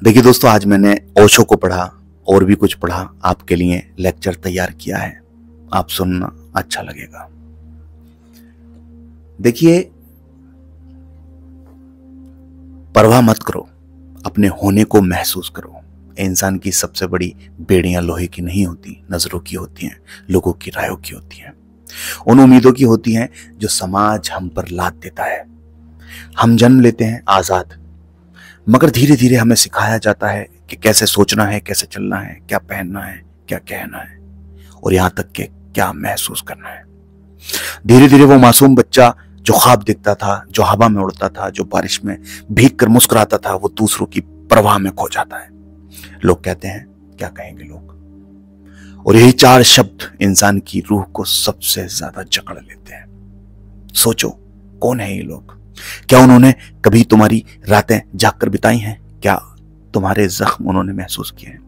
देखिए दोस्तों, आज मैंने ओशो को पढ़ा और भी कुछ पढ़ा, आपके लिए लेक्चर तैयार किया है, आप सुनना, अच्छा लगेगा। देखिए, परवाह मत करो, अपने होने को महसूस करो। इंसान की सबसे बड़ी बेड़ियां लोहे की नहीं होती, नजरों की होती हैं, लोगों की रायों की होती हैं, उन उम्मीदों की होती हैं जो समाज हम पर लाद देता है। हम जन्म लेते हैं आजाद, मगर धीरे धीरे हमें सिखाया जाता है कि कैसे सोचना है, कैसे चलना है, क्या पहनना है, क्या कहना है, और यहां तक कि क्या महसूस करना है। धीरे धीरे वो मासूम बच्चा जो ख्वाब देखता था, जो हवा में उड़ता था, जो बारिश में भीग कर मुस्कुराता था, वो दूसरों की परवाह में खो जाता है। लोग कहते हैं, क्या कहेंगे लोग, और यही चार शब्द इंसान की रूह को सबसे ज्यादा जकड़ लेते हैं। सोचो, कौन है ये लोग? क्या उन्होंने कभी तुम्हारी रातें जागकर बिताई हैं? क्या तुम्हारे जख्म उन्होंने महसूस किए हैं?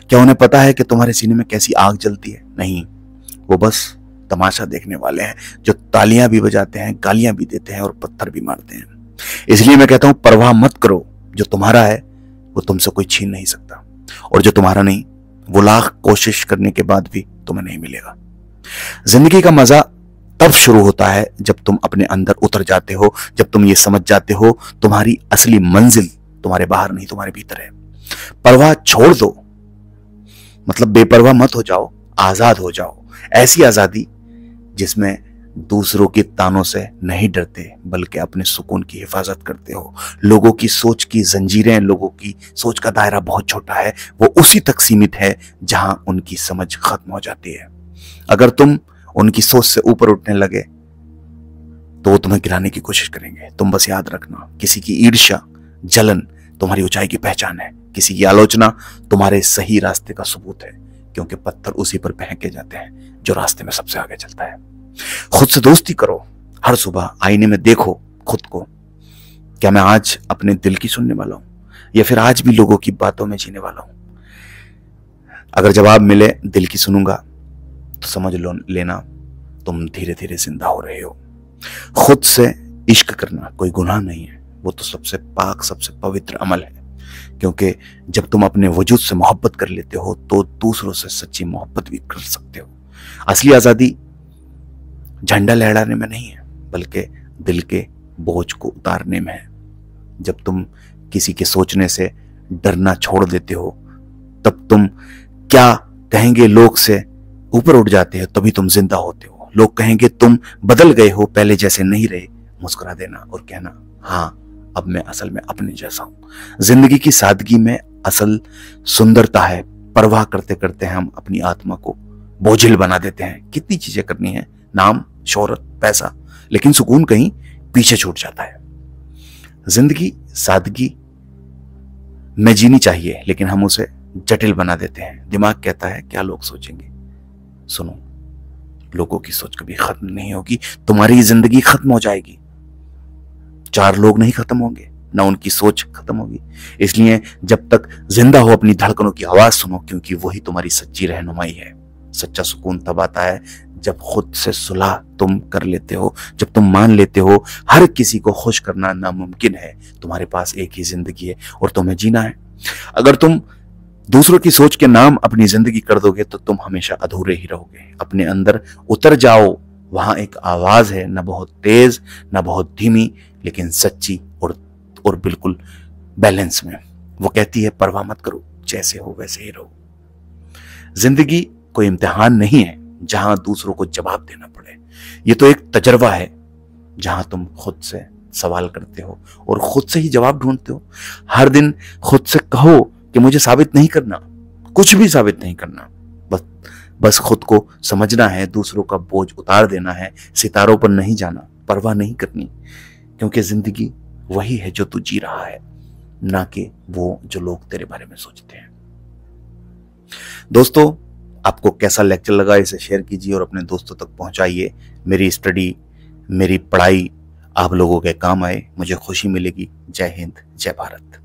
क्या उन्हें पता है कि तुम्हारे सीने में कैसी आग जलती है? नहीं, वो बस तमाशा देखने वाले हैं, जो तालियां भी बजाते हैं, गालियां भी देते हैं और पत्थर भी मारते हैं। इसलिए मैं कहता हूं, परवाह मत करो। जो तुम्हारा है वो तुमसे कोई छीन नहीं सकता, और जो तुम्हारा नहीं, वो लाख कोशिश करने के बाद भी तुम्हें नहीं मिलेगा। जिंदगी का मजा तब शुरू होता है जब तुम अपने अंदर उतर जाते हो, जब तुम ये समझ जाते हो तुम्हारी असली मंजिल तुम्हारे बाहर नहीं, तुम्हारे भीतर है। परवाह छोड़ दो, मतलब बेपरवाह मत हो जाओ, आजाद हो जाओ। ऐसी आजादी जिसमें दूसरों के तानों से नहीं डरते, बल्कि अपने सुकून की हिफाजत करते हो। लोगों की सोच की जंजीरें, लोगों की सोच का दायरा बहुत छोटा है, वो उसी तक सीमित है जहां उनकी समझ खत्म हो जाती है। अगर तुम उनकी सोच से ऊपर उठने लगे तो वो तुम्हें गिराने की कोशिश करेंगे। तुम बस याद रखना, किसी की ईर्ष्या, जलन तुम्हारी ऊंचाई की पहचान है, किसी की आलोचना तुम्हारे सही रास्ते का सबूत है, क्योंकि पत्थर उसी पर फेंके जाते हैं जो रास्ते में सबसे आगे चलता है। खुद से दोस्ती करो, हर सुबह आईने में देखो खुद को, क्या मैं आज अपने दिल की सुनने वाला हूं, या फिर आज भी लोगों की बातों में जीने वाला हूं? अगर जवाब मिले दिल की सुनूंगा, तो समझ लो लेना तुम धीरे धीरे जिंदा हो रहे हो। खुद से इश्क करना कोई गुनाह नहीं है, वो तो सबसे पाक, सबसे पवित्र अमल है, क्योंकि जब तुम अपने वजूद से मोहब्बत कर लेते हो तो दूसरों से सच्ची मोहब्बत भी कर सकते हो। असली आजादी झंडा लहराने में नहीं है, बल्कि दिल के बोझ को उतारने में है। जब तुम किसी के सोचने से डरना छोड़ देते हो, तब तुम क्या कहेंगे लोग से ऊपर उठ जाते हो, तभी तुम जिंदा होते हो। लोग कहेंगे तुम बदल गए हो, पहले जैसे नहीं रहे। मुस्कुरा देना और कहना, हाँ, अब मैं असल में अपने जैसा हूं। जिंदगी की सादगी में असल सुंदरता है। परवाह करते करते हम अपनी आत्मा को बोझिल बना देते हैं। कितनी चीजें करनी है, नाम, शोहरत, पैसा, लेकिन सुकून कहीं पीछे छूट जाता है। जिंदगी सादगी में जीनी चाहिए, लेकिन हम उसे जटिल बना देते हैं। दिमाग कहता है, क्या लोग सोचेंगे? सुनो, लोगों की सोच कभी खत्म नहीं होगी, तुम्हारी जिंदगी खत्म हो जाएगी। चार लोग नहीं खत्म होंगे, ना उनकी सोच खत्म होगी। इसलिए जब तक जिंदा हो, अपनी धड़कनों की आवाज सुनो, क्योंकि वही तुम्हारी सच्ची रहनुमाई है। सच्चा सुकून तब आता है जब खुद से सुलह तुम कर लेते हो, जब तुम मान लेते हो हर किसी को खुश करना नामुमकिन है। तुम्हारे पास एक ही जिंदगी है और तुम्हें जीना है। अगर तुम दूसरों की सोच के नाम अपनी जिंदगी कर दोगे तो तुम हमेशा अधूरे ही रहोगे। अपने अंदर उतर जाओ, वहां एक आवाज है, न बहुत तेज न बहुत धीमी, लेकिन सच्ची और बिल्कुल बैलेंस में। वो कहती है, परवाह मत करो, जैसे हो वैसे ही रहो। जिंदगी कोई इम्तिहान नहीं है जहां दूसरों को जवाब देना पड़े। ये तो एक तजर्बा है जहां तुम खुद से सवाल करते हो और खुद से ही जवाब ढूंढते हो। हर दिन खुद से कहो कि मुझे साबित नहीं करना, कुछ भी साबित नहीं करना, बस खुद को समझना है, दूसरों का बोझ उतार देना है, सितारों पर नहीं जाना, परवाह नहीं करनी, क्योंकि जिंदगी वही है जो तू जी रहा है, ना कि वो जो लोग तेरे बारे में सोचते हैं। दोस्तों, आपको कैसा लेक्चर लगा, इसे शेयर कीजिए और अपने दोस्तों तक पहुंचाइए। मेरी स्टडी, मेरी पढ़ाई आप लोगों के काम आए, मुझे खुशी मिलेगी। जय हिंद, जय भारत।